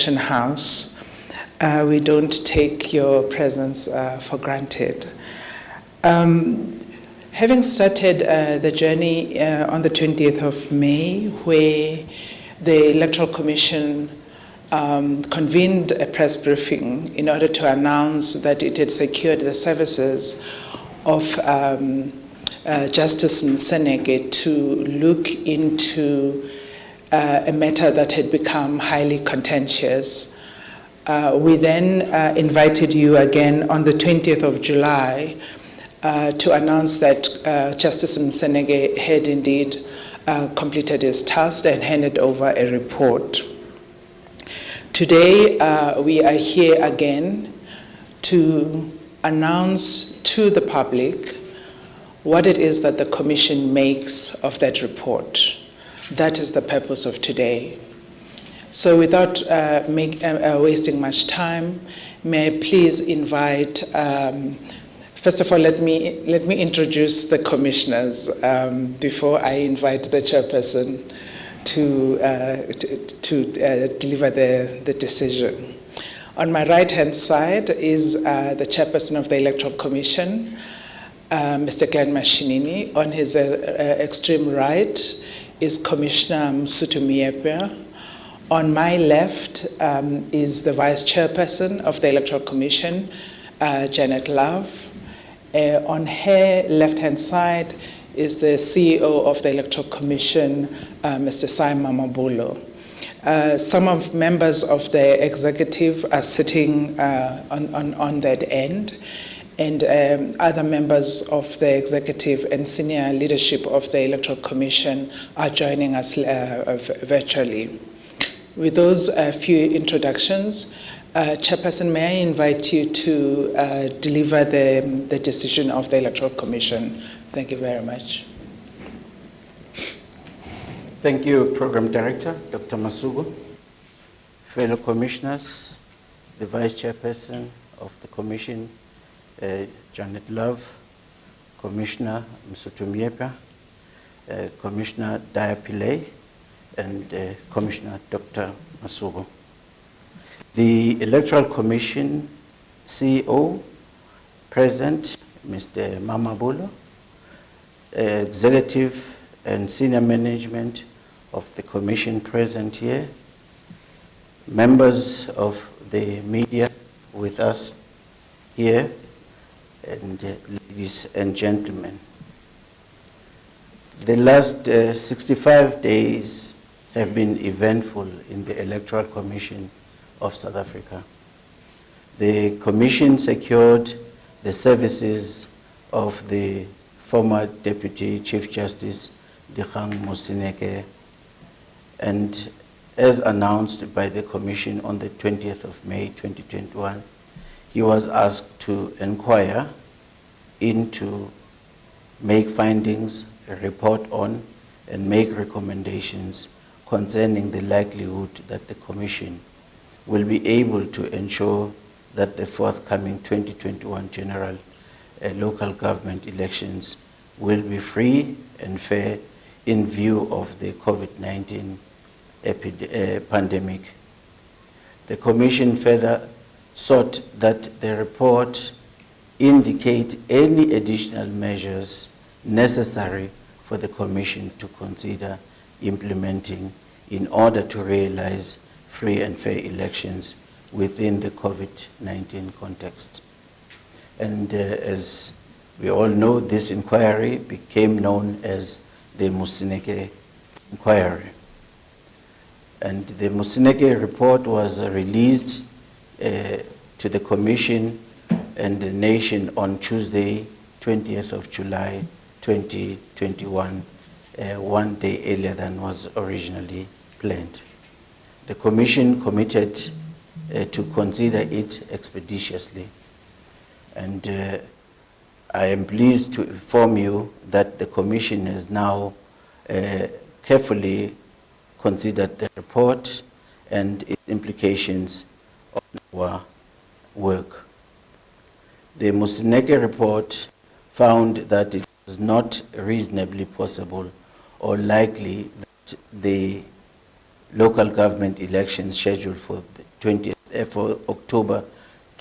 House. We don't take your presence for granted. Having started the journey on the 20th of May, where the Electoral Commission convened a press briefing in order to announce that it had secured the services of Justice Mussini to look into a matter that had become highly contentious. We then invited you again on the 20th of July to announce that Justice Mussini had indeed completed his task and handed over a report. Today, we are here again to announce to the public what it is that the Commission makes of that report. That is the purpose of today. So without wasting much time, may I please invite, first of all, let me introduce the commissioners before I invite the chairperson to deliver the decision. On my right-hand side is the chairperson of the Electoral Commission, Mr. Glenn Mashinini. On his extreme right is Commissioner Mussini. On my left is the Vice Chairperson of the Electoral Commission, Janet Love. On her left-hand side is the CEO of the Electoral Commission, Mr. Simon Mabulo. Some of members of the executive are sitting on that end, and other members of the executive and senior leadership of the Electoral Commission are joining us virtually. With those few introductions, Chairperson, may I invite you to deliver the decision of the Electoral Commission. Thank you very much. Thank you, Program Director, Dr. Masugu, fellow commissioners, the Vice Chairperson of the Commission, Janet Love, Commissioner Mussini, Commissioner Diapile, and Commissioner Dr. Masugu. The Electoral Commission CEO present, Mr. Mamabulo, executive and senior management of the Commission present here, members of the media with us here, and ladies and gentlemen. The last 65 days have been eventful in the Electoral Commission of South Africa. The Commission secured the services of the former Deputy Chief Justice, Dikgang Mussini, and as announced by the Commission on the 20th of May 2021, he was asked to inquire into, make findings, report on, and make recommendations concerning the likelihood that the Commission will be able to ensure that the forthcoming 2021 general local government elections will be free and fair in view of the COVID-19 pandemic. The Commission further sought that the report indicate any additional measures necessary for the Commission to consider implementing in order to realize free and fair elections within the COVID-19 context. And as we all know, this inquiry became known as the Mussini Inquiry. And the Mussini report was released to the Commission and the nation on Tuesday, 20th of July, 2021, one day earlier than was originally planned. The Commission committed to consider it expeditiously. And I am pleased to inform you that the Commission has now carefully considered the report and its implications on our work. The Mussini report found that it was not reasonably possible or likely that the local government elections scheduled for the for October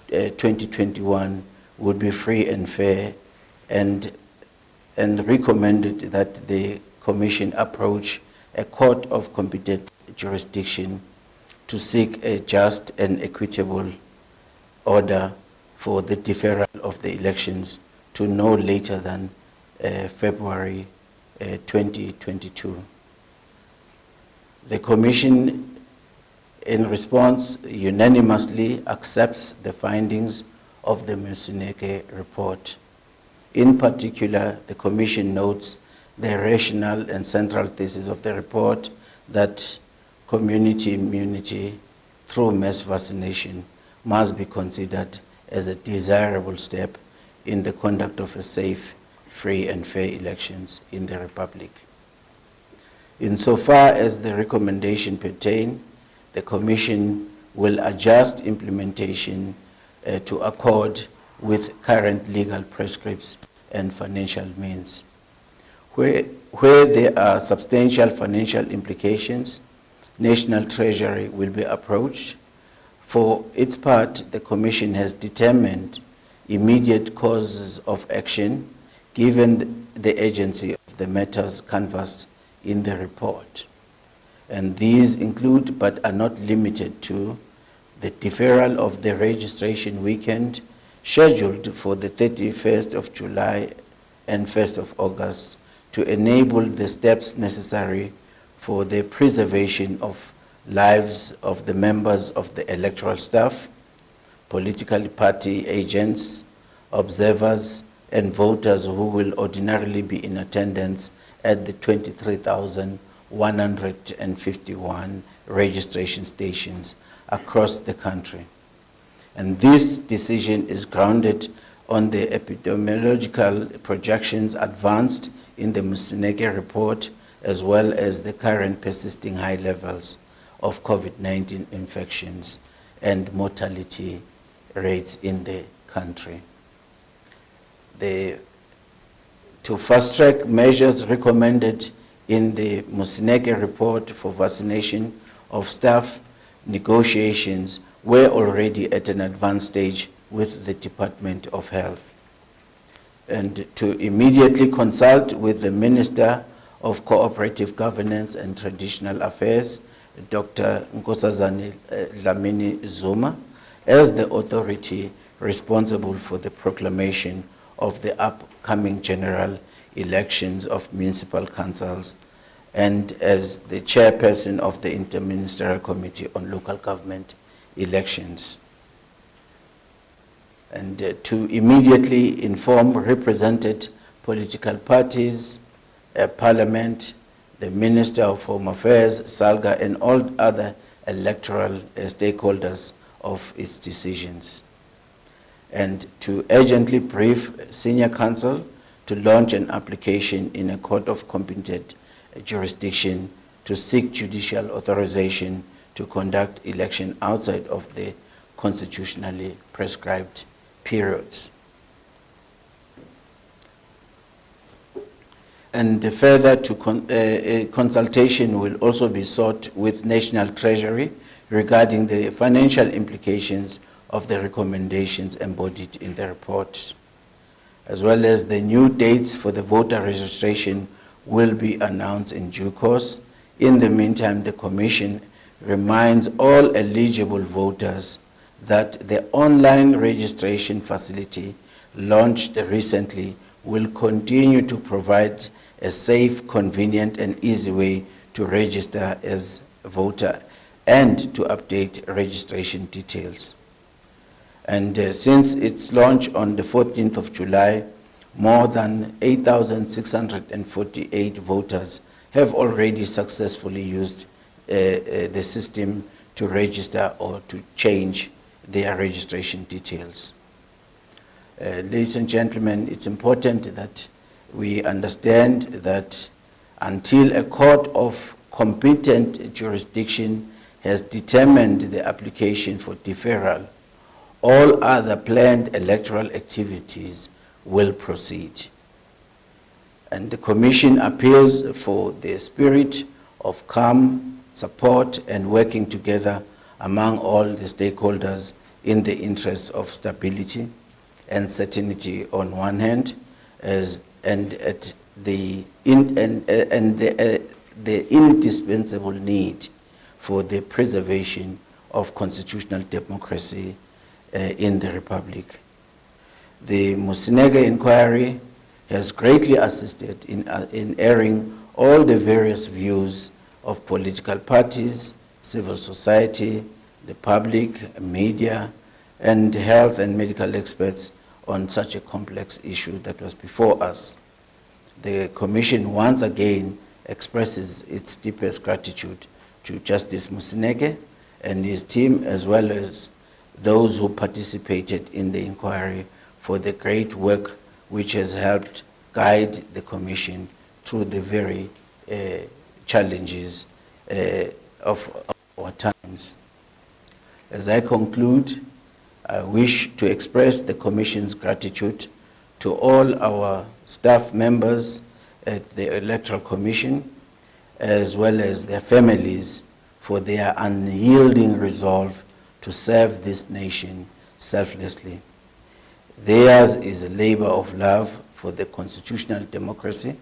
2021 would be free and fair, and recommended that the Commission approach a court of competent jurisdiction to seek a just and equitable order for the deferral of the elections to no later than February 2022. The Commission, in response, unanimously accepts the findings of the Mussini report. In particular, the Commission notes the rationale and central thesis of the report that community immunity through mass vaccination must be considered as a desirable step in the conduct of a safe, free and fair elections in the Republic. Insofar as the recommendation pertain, the Commission will adjust implementation to accord with current legal prescripts and financial means. Where there are substantial financial implications, National Treasury will be approached. For its part, the Commission has determined immediate courses of action given the agency of the matters canvassed in the report. And these include, but are not limited to, the deferral of the registration weekend scheduled for the 31st of July and 1st of August to enable the steps necessary for the preservation of lives of the members of the electoral staff, political party agents, observers, and voters who will ordinarily be in attendance at the 23,151 registration stations across the country. And this decision is grounded on the epidemiological projections advanced in the Mussini report, as well as the current persisting high levels of COVID-19 infections and mortality rates in the country. To fast-track measures recommended in the Mussini report for vaccination of staff, negotiations were already at an advanced stage with the Department of Health. And to immediately consult with the Minister of Cooperative Governance and Traditional Affairs, Dr. Nkosazana Dlamini Zuma, as the authority responsible for the proclamation of the upcoming general elections of municipal councils, and as the chairperson of the Interministerial Committee on Local Government Elections. And to immediately inform represented political parties, Parliament, the Minister of Home Affairs, SALGA, and all other electoral stakeholders of its decisions. And to urgently brief Senior Council to launch an application in a court of competent jurisdiction to seek judicial authorization to conduct election outside of the constitutionally prescribed periods. And further, a consultation will also be sought with National Treasury regarding the financial implications of the recommendations embodied in the report, as well as the new dates for the voter registration will be announced in due course. In the meantime, the Commission reminds all eligible voters that the online registration facility launched recently will continue to provide a safe, convenient, and easy way to register as a voter and to update registration details. And since its launch on the 14th of July, more than 8,648 voters have already successfully used the system to register or to change their registration details. Ladies and gentlemen, it's important that we understand that until a court of competent jurisdiction has determined the application for deferral, all other planned electoral activities will proceed. And the Commission appeals for the spirit of calm, support, and working together among all the stakeholders in the interest of stability and certainty on one hand, and the indispensable need for the preservation of constitutional democracy in the Republic. The Mussini Inquiry has greatly assisted in airing all the various views of political parties, civil society, the public, media, and health and medical experts on such a complex issue that was before us. The Commission once again expresses its deepest gratitude to Justice Mussini and his team, as well as those who participated in the inquiry, for the great work which has helped guide the Commission through the very challenges of our times. As I conclude, I wish to express the Commission's gratitude to all our staff members at the Electoral Commission, as well as their families, for their unyielding resolve to serve this nation selflessly. Theirs is a labor of love for the constitutional democracy,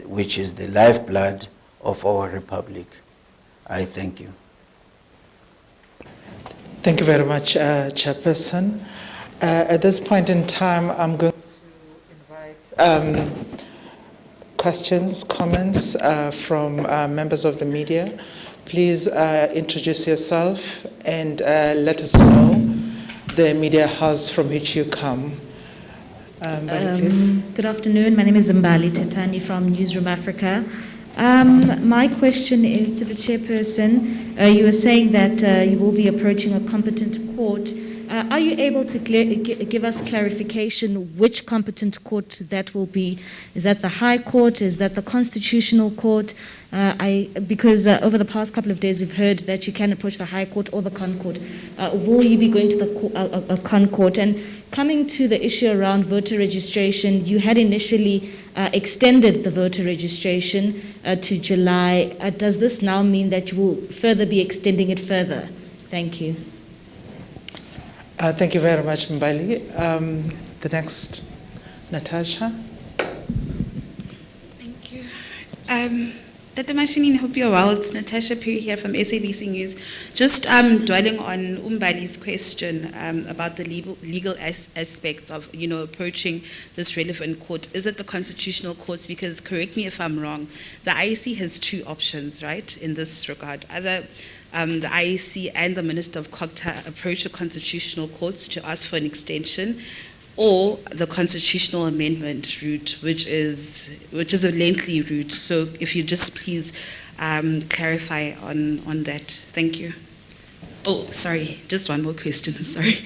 which is the lifeblood of our Republic. I thank you. Thank you very much, Chairperson. At this point in time, I'm going to invite questions, comments from members of the media. Please introduce yourself and let us know the media house from which you come. Please. Good afternoon. My name is Zimbali Tetani from Newsroom Africa. My question is to the chairperson. You were saying that you will be approaching a competent court. Are you able to give us clarification which competent court that will be? Is that the High Court? Is that the Constitutional Court? Because over the past couple of days we've heard that you can approach the High Court or the Con Court. Will you be going to the Con Court? And coming to the issue around voter registration, you had initially extended the voter registration to July. Does this now mean that you will further be extending it further? Thank you. Thank you very much, Mbali. The next, Natasha. Thank you. Dr. Mashinini, hope you're well. It's Natasha Puri here from SABC News. Just dwelling on Umbali's question about the legal aspects of, approaching this relevant court. Is it the constitutional courts? Because, correct me if I'm wrong, the IEC has two options, right, in this regard. Either the IEC and the Minister of COGTA approach the constitutional courts to ask for an extension, or the constitutional amendment route, which is a lengthy route. So if you just please clarify on that. Thank you. Oh, sorry, just one more question, sorry.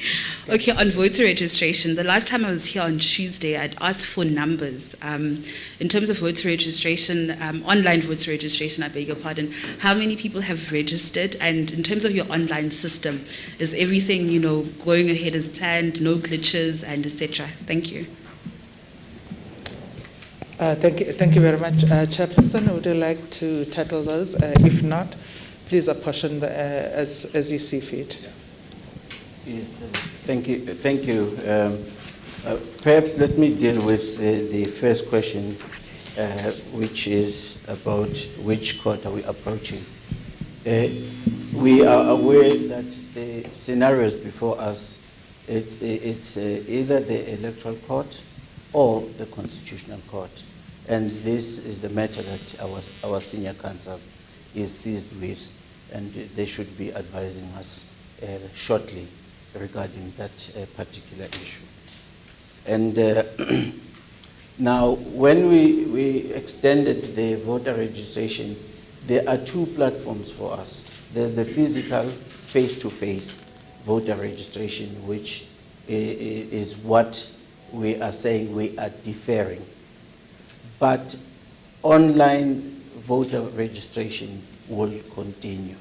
Okay, on voter registration, the last time I was here on Tuesday, I'd asked for numbers. In terms of voter registration, online voter registration, I beg your pardon, how many people have registered? And in terms of your online system, is everything, going ahead as planned, no glitches, and etc.? Thank you. Thank you very much. Chairperson, would you like to tackle those? If not, please apportion as you see fit. Yes, thank you. Thank you. Perhaps let me deal with the first question, which is about which court are we approaching. We are aware that the scenarios before us, it's either the Electoral Court or the Constitutional Court. And this is the matter that our senior counsel is seized with, and they should be advising us shortly regarding that particular issue. And now, when we extended the voter registration, there are two platforms for us. There's the physical, face-to-face voter registration, which is what we are saying we are deferring. But online voter registration will continue.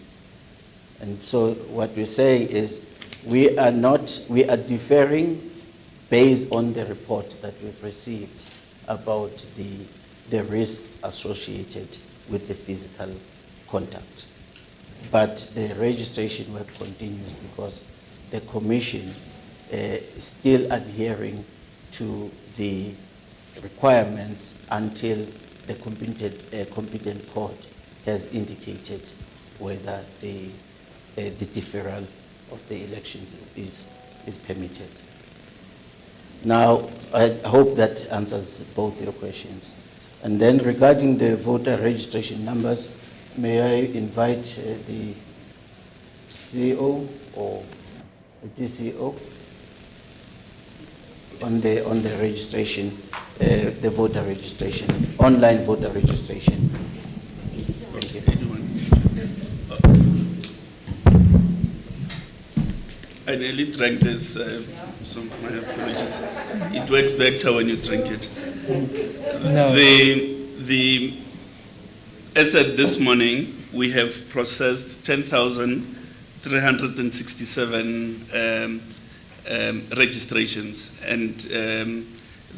And so what we're saying is we are deferring based on the report that we've received about the risks associated with the physical contact. but the registration work continues because the Commission is still adhering to the requirements until the competent court has indicated whether the deferral of the elections is permitted. Now, I hope that answers both your questions. And then regarding the voter registration numbers, may I invite the CEO or the DCO on the registration, the voter registration, online voter registration. Thank you. I nearly drank this, so my apologies. It works better when you drink it. No. As at this morning, we have processed 10,367 registrations, and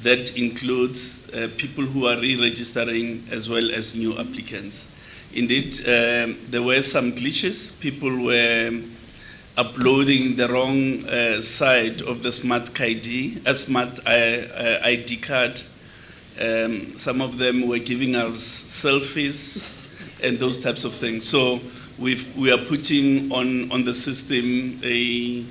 that includes people who are re-registering as well as new applicants. Indeed, there were some glitches. People were uploading the wrong side of the smart ID card. Some of them were giving us selfies and those types of things. So we are putting on the system a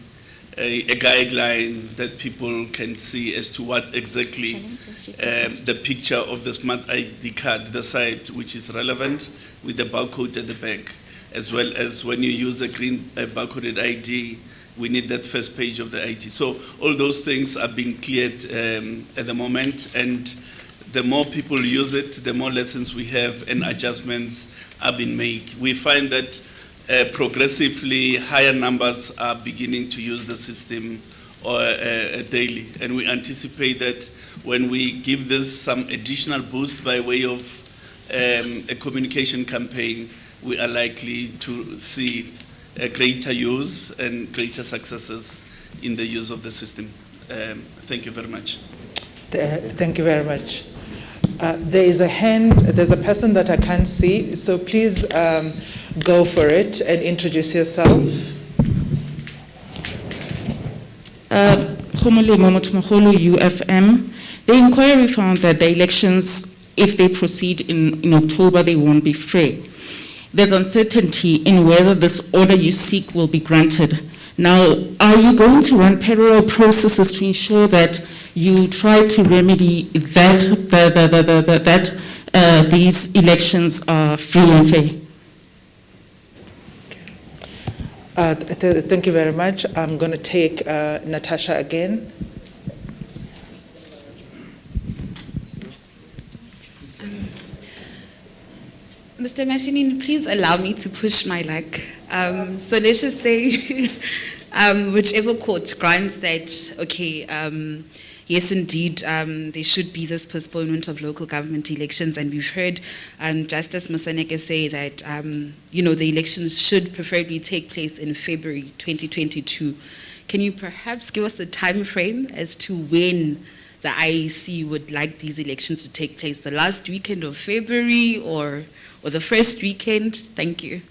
guideline that people can see as to what exactly the picture of the smart ID card, the side which is relevant with the barcode at the back, as well as when you use a green barcoded ID, we need that first page of the ID. So all those things are being cleared at the moment, and the more people use it, the more lessons we have and adjustments are being made. We find that progressively higher numbers are beginning to use the system daily, and we anticipate that when we give this some additional boost by way of a communication campaign, we are likely to see a greater use and greater successes in the use of the system. Thank you very much. Thank you very much. There is a hand, there's a person that I can't see, so please go for it and introduce yourself. UFM. The inquiry found that the elections, if they proceed in October, they won't be fair. There's uncertainty in whether this order you seek will be granted. Now, are you going to run parallel processes to ensure that you try to remedy that these elections are free and fair? Thank you very much. I'm going to take Natasha again. Mr. Mashinini, please allow me to push my luck. So let's just say whichever court grants that, okay, yes, indeed, there should be this postponement of local government elections, and we've heard Justice Mussini say that, the elections should preferably take place in February 2022. Can you perhaps give us a time frame as to when the IEC would like these elections to take place? The last weekend of February or the first weekend? Thank you.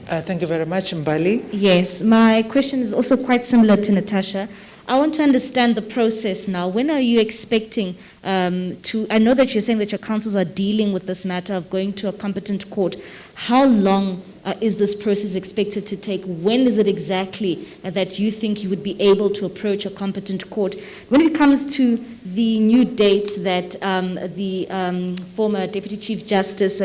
Thank you very much. Mbali? Yes, my question is also quite similar to Natasha. I want to understand the process now. When are you expecting I know that you're saying that your councils are dealing with this matter of going to a competent court. How long is this process expected to take? When is it exactly that you think you would be able to approach a competent court? When it comes to the new dates that the former Deputy Chief Justice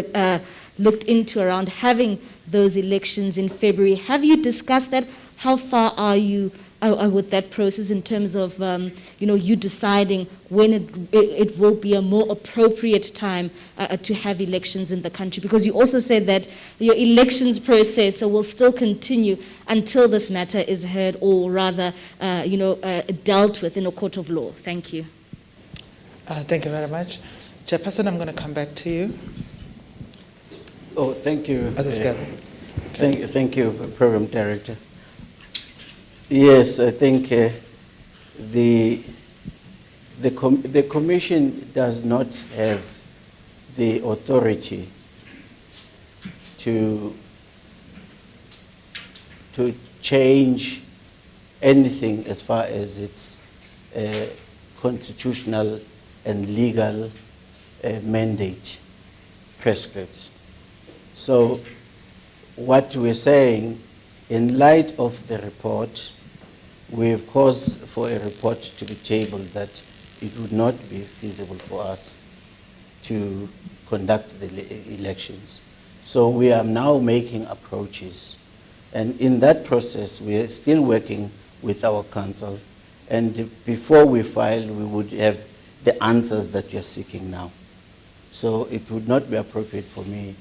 looked into around having those elections in February, have you discussed that? How far are you with that process in terms of you deciding when it will be a more appropriate time to have elections in the country? Because you also said that your elections process will still continue until this matter is heard, or rather dealt with in a court of law. Thank you. Thank you very much. Chairperson, I'm going to come back to you. Oh, thank you. Thank you, Program Director. Yes, I think the Commission does not have the authority to to change anything as far as its constitutional and legal mandate prescribes. So what we're saying, in light of the report, we've caused for a report to be tabled that it would not be feasible for us to conduct the elections. So we are now making approaches. And in that process, we are still working with our council. And before we file, we would have the answers that you're seeking now. So it would not be appropriate for me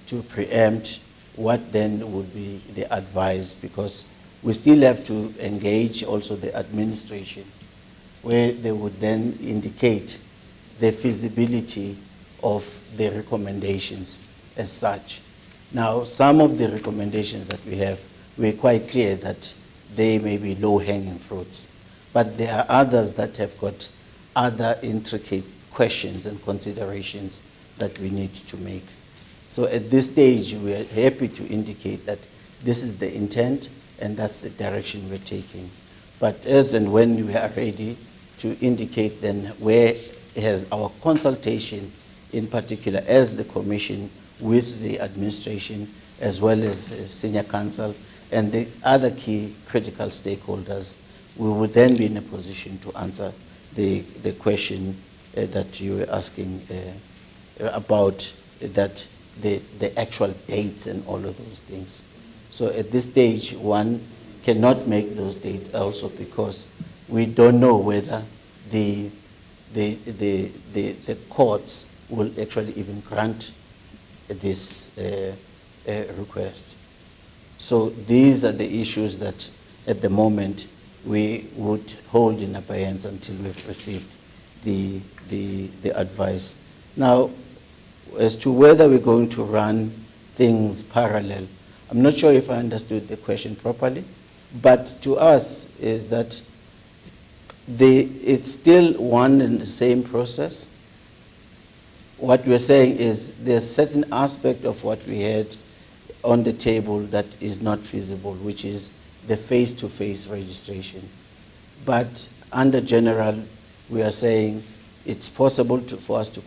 to preempt what then would be the advice, because we still have to engage also the administration, where they would then indicate the feasibility of the recommendations as such. Now, some of the recommendations that we have, we're quite clear that they may be low-hanging fruits, but there are others that have got other intricate questions and considerations that we need to make. So at this stage, we are happy to indicate that this is the intent and that's the direction we're taking. But as and when we are ready to indicate then where has our consultation, in particular as the Commission with the administration, as well as senior council and the other key critical stakeholders, we would then be in a position to answer the question that you were asking about that the actual dates and all of those things. So at this stage, one cannot make those dates also because we don't know whether the courts will actually even grant this request. So these are the issues that at the moment we would hold in abeyance until we've received the advice. Now, as to whether we're going to run things parallel, I'm not sure if I understood the question properly, but to us is that it's still one and the same process. What we're saying is there's certain aspect of what we had on the table that is not feasible, which is the face-to-face registration. But under general, we are saying it's possible for us to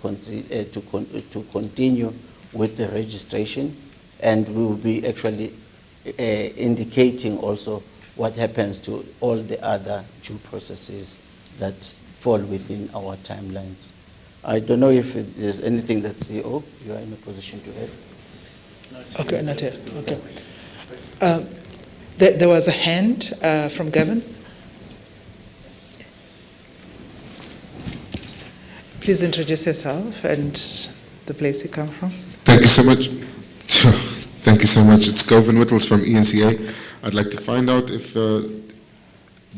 continue with the registration, and we will be actually indicating also what happens to all the other due processes that fall within our timelines. I don't know if there's anything that CEO, you are in a position to add. Okay, not yet. Okay. There was a hand from Gavin. Please introduce yourself and the place you come from. Thank you so much. Thank you so much. It's Gavin Whittles from ENCA. I'd like to find out if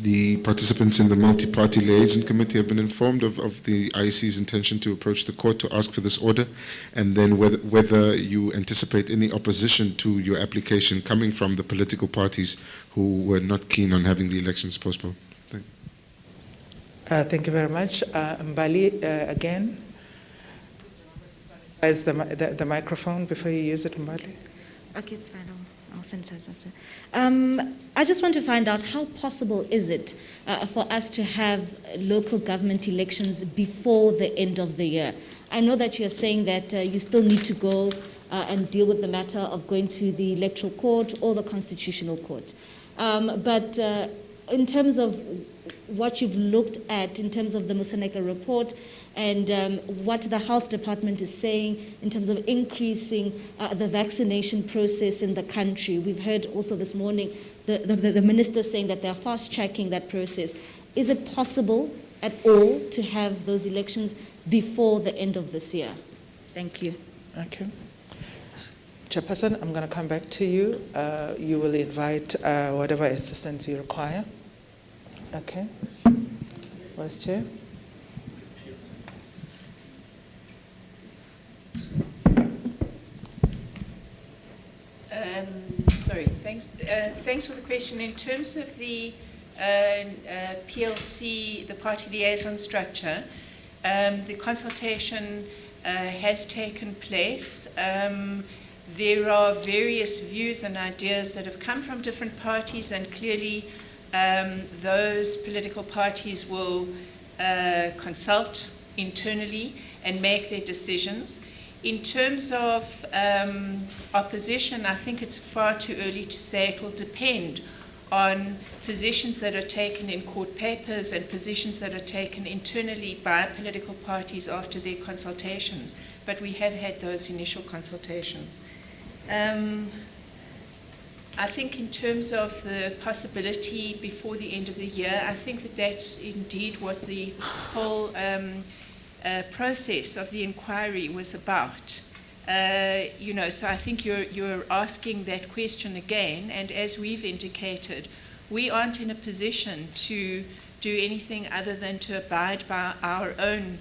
the participants in the multi-party liaison committee have been informed of the IEC's intention to approach the court to ask for this order, and then whether you anticipate any opposition to your application coming from the political parties who were not keen on having the elections postponed. Thank you very much. Mbali, again. Is the microphone before you use it, Mbali? Okay, it's fine. I'll sanitize after. I just want to find out how possible is it for us to have local government elections before the end of the year? I know that you're saying that you still need to go and deal with the matter of going to the Electoral Court or the Constitutional Court. But in terms of what you've looked at, in terms of the Mussini report, and what the health department is saying in terms of increasing the vaccination process in the country. We've heard also this morning the minister saying that they're fast-tracking that process. Is it possible at all to have those elections before the end of this year? Thank you. Okay. Chairperson, I'm going to come back to you. You will invite whatever assistance you require. Okay. Vice Chair. Sorry, thanks for the question. In terms of the PLC, the party liaison structure, the consultation has taken place. there are various views and ideas that have come from different parties, and clearly those political parties will consult internally and make their decisions. In terms of opposition, I think it's far too early to say. It will depend on positions that are taken in court papers and positions that are taken internally by political parties after their consultations. But we have had those initial consultations. I think in terms of the possibility before the end of the year, I think that that's indeed what the whole process of the inquiry was about. So I think you're asking that question again, and as we've indicated, we aren't in a position to do anything other than to abide by our own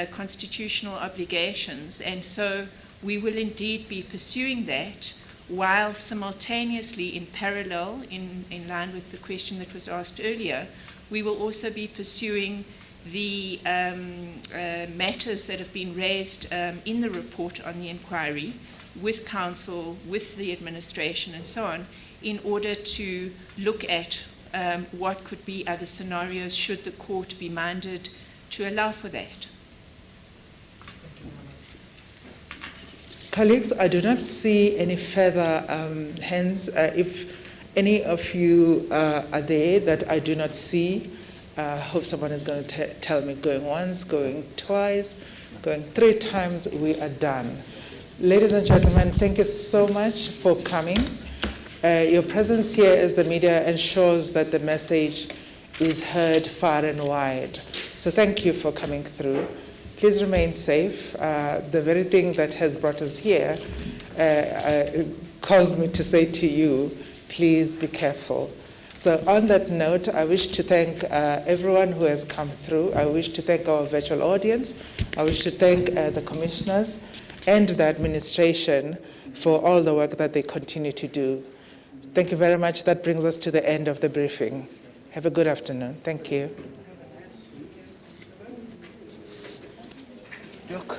constitutional obligations, and so we will indeed be pursuing that, while simultaneously, in parallel, in line with the question that was asked earlier, we will also be pursuing the matters that have been raised in the report on the inquiry with council, with the administration and so on, in order to look at what could be other scenarios should the court be minded to allow for that. Colleagues, I do not see any further hands. If any of you are there that I do not see, I hope someone is going to tell me going once, going twice, going 3 times, we are done. Ladies and gentlemen, thank you so much for coming. Your presence here as the media ensures that the message is heard far and wide. So thank you for coming through. Please remain safe. The very thing that has brought us here calls me to say to you, please be careful. So on that note, I wish to thank everyone who has come through. I wish to thank our virtual audience. I wish to thank the commissioners and the administration for all the work that they continue to do. Thank you very much. That brings us to the end of the briefing. Have a good afternoon. Thank you. Look.